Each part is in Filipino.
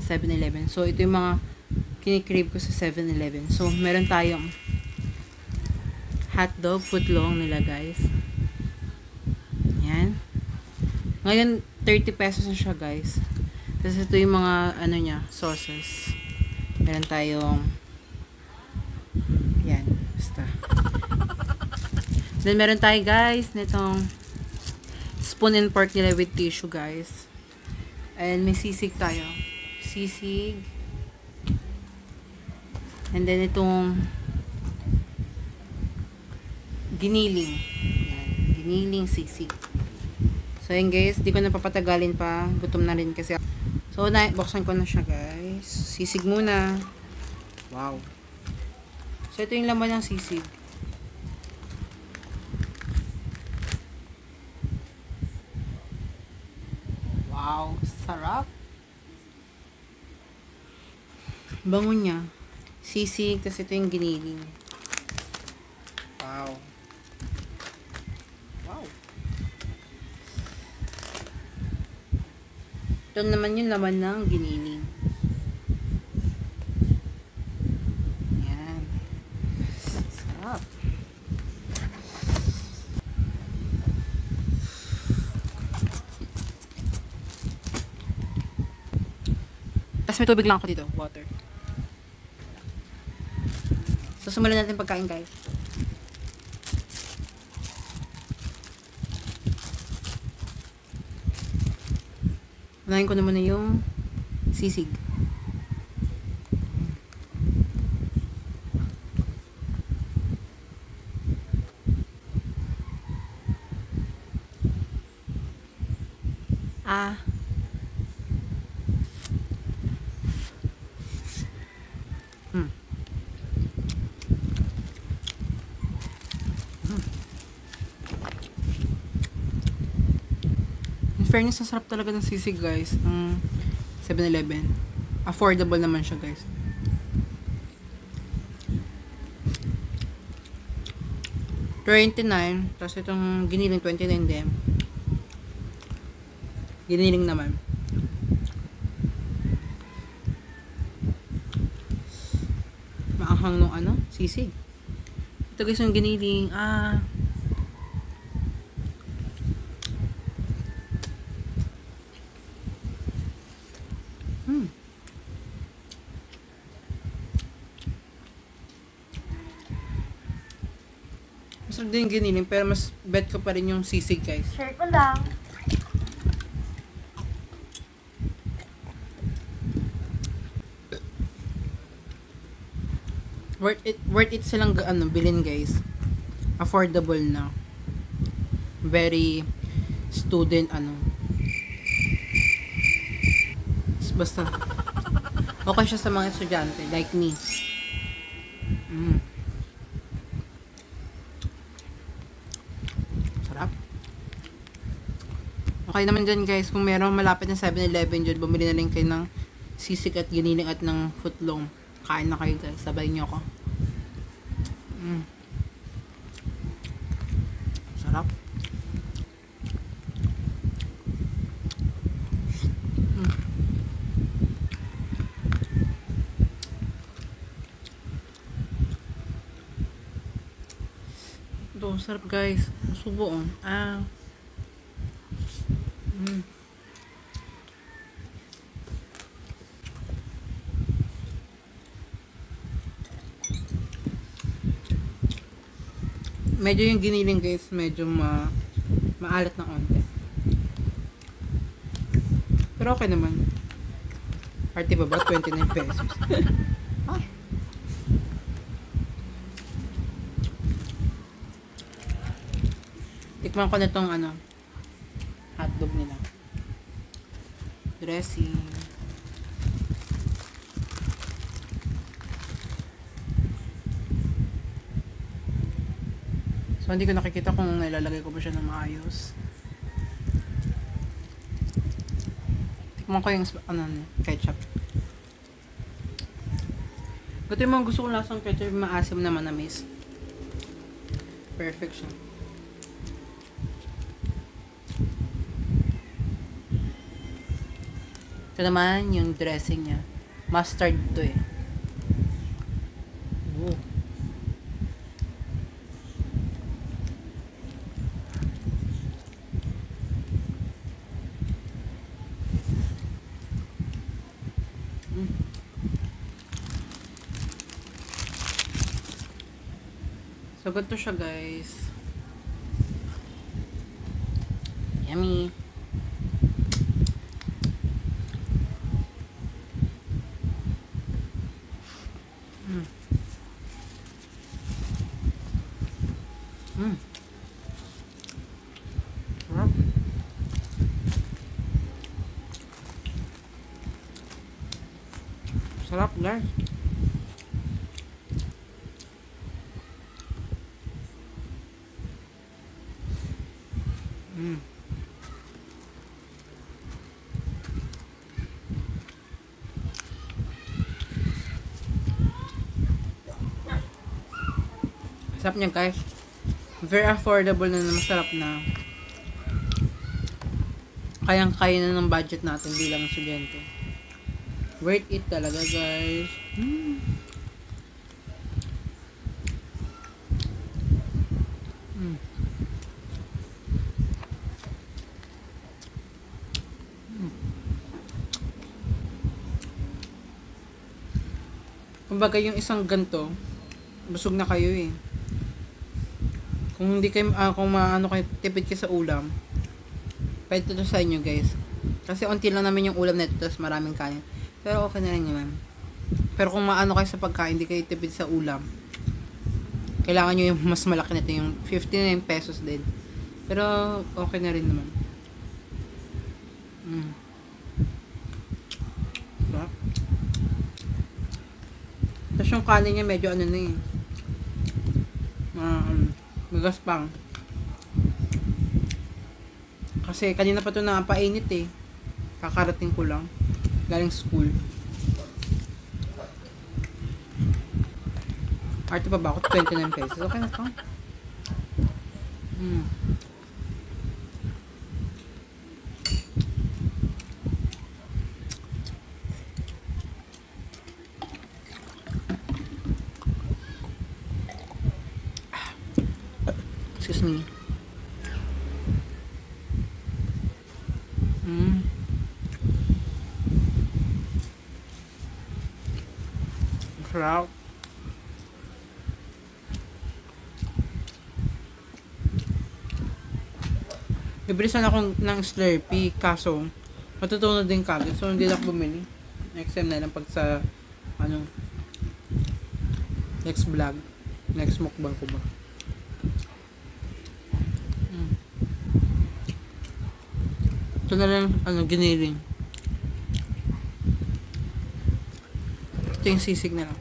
7-Eleven. So, ito yung mga kinikrave ko sa 7-Eleven. So, meron tayong hotdog, footlong nila, guys. Yan. Ngayon, 30 pesos na siya, guys. Tapos, ito yung mga, ano niya, sauces. Meron tayong, yan, basta. Then, meron tayo, guys, nitong spoon and fork nila with tissue, guys. And may sisig tayo. Sisig. And then, itong giniling. Yan. Giniling sisig. So, yan, guys. Di ko na papatagalin pa. Gutom na rin kasi. So, buksan ko na siya, guys. Sisig muna. Wow. So, ito yung laman ng sisig. Wow, sarap. Bango niya. Sisig, tapos ito yung giniling. Wow. Wow. Ito naman yung laman ng giniling. Yan. Sarap. Tapos may tubig lang ako dito. Water. So, simulan natin pagkain, guys. Unahin ko naman na yung sisig. In fairness, ang sarap talaga ng sisig, guys. Ng 7-Eleven. Affordable naman siya, guys. $29. Tapos itong giniling, $29 din. Giniling naman. Maanghang nung ano? Sisig. Ito, guys, yung giniling. Masarap din yung giniling, pero mas bet ko pa rin yung sisig, guys. Share ko lang. Worth it silang bilhin, guys. Affordable na. Very student basta okay siya sa mga estudyante like me. Sarap. Okay naman dyan, guys, kung meron malapit na 7-Eleven dyan, bumili na rin kayo ng sisig at giniling at ng footlong. Kain na kayo, guys. Sabay nyo ako. Sarap. Ito, sarap, guys. Subo, medyo yung giniling, guys, medyo maalat na onte. Pero okay naman. Party ba ba? 29 pesos. Ay. Tikman ko na tong hotdog nila. Dressing. So, hindi ko nakikita kung nilalagay ko ba siya ng maayos. Tikman ko yung ketchup. Ito yung mga gusto kong lasang ketchup, maasim na manamis. Perfect siya. Ito naman yung dressing niya. Mustard to eh. Oh. So, ganito siya guys. Yummy. Sarap. Sarap guys. Sarap niya guys. Very affordable na, masarap na. Kayang-kaya na ng budget natin bilang estudyante. Worth it talaga guys. Kumbaga yung isang ganto, busog na kayo eh. Kung hindi kayo, kung maano kayo, tipid kayo sa ulam, pwede to sa inyo guys. Kasi unti lang namin yung ulam nito, tapos maraming kanin. Pero okay na rin naman. Pero kung maano kayo sa pagkain, hindi kayo tipid sa ulam, kailangan nyo yung mas malaki nito, yung 59 pesos din. Pero okay na rin naman. Diba? Tapos yung kanin niya medyo ano na eh. Magaspang. Kasi kanina pa ito napainit eh. Kakarating ko lang. Galing school. Arte pa ba ako? 29 pesos. Okay na ito. Excuse me. Sarap. Ibilisan ako ng Slurpee, kaso matutunan din kagad, so hindi na ako bumili. Next time na lang pag sa ano, next vlog, next mukbang ko ba. Ito na lang, ano, giniling. Ito yung sisig na lang.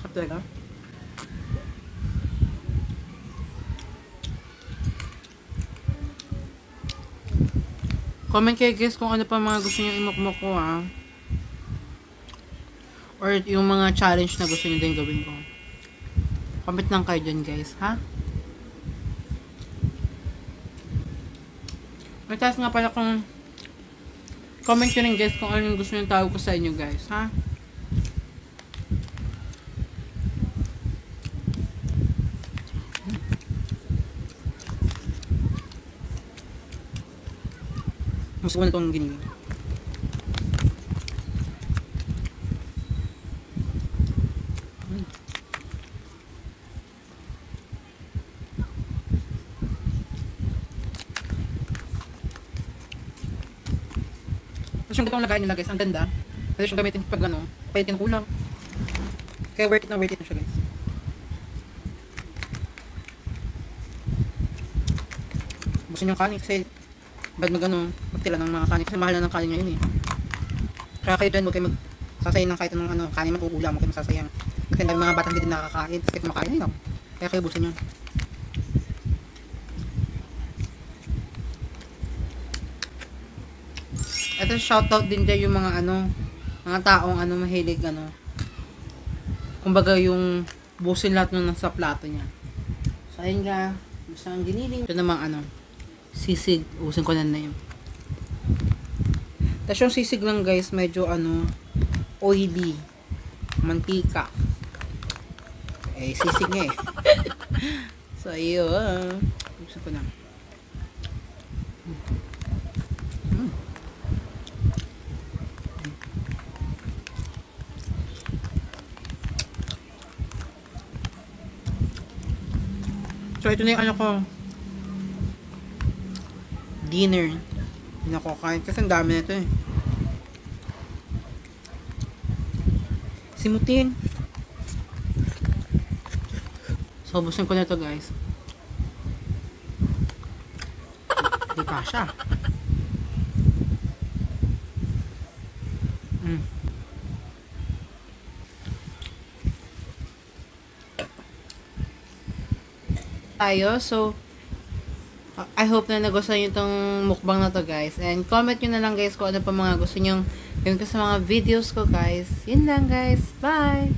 Sarap talaga. Comment kayo guys kung ano pa mga gusto nyo imukmuk ko ha. Or yung mga challenge na gusto nyo din gawin ko. Comment lang kayo dyan guys ha. May taas nga pala kung comment nyo rin guys kung ano yung gusto nyo tawag ko sa inyo guys ha. Mas ko na itong giniling. Tapos yung itong lagayan nila guys, ang ganda. Pwede siyang gamitin pag ano, pwede ng kulang. Kaya worth it na siya guys. Busin yung kanin kasi bad mag-ano, magtila ng mga kanin kasi mahal na ng kanin ngayon eh. Kaya kayo dyan, huwag kayo magsasayang ng kahit anong ano, kanin man uulam, huwag kayo magsasayang. Kasi dahil mga batang hindi din nakakain, kasi kumakain nila. Kaya kayo busin yun. natin shoutout din dyan yung mga mga taong mahilig kumbaga yung busin lahat nung nasa plato niya. So ayun nga, gusto ang giniling. Ito namang sisig, ubusin ko na yun. Tapos yung sisig lang guys, medyo oily, mantika. Sisig nga eh. So ayun, ubusin ko na. So, ito na yung ko dinner na ko kain. Kasi ang dami na ito eh. Simutin. So, ubusin ko na ito guys. Hindi pa siya. Tayo. So, I hope na nagustuhan nyo itong mukbang na to guys. And comment nyo na lang guys kung ano pa mga gusto nyo gawin ko sa mga videos ko guys. Yun lang guys. Bye!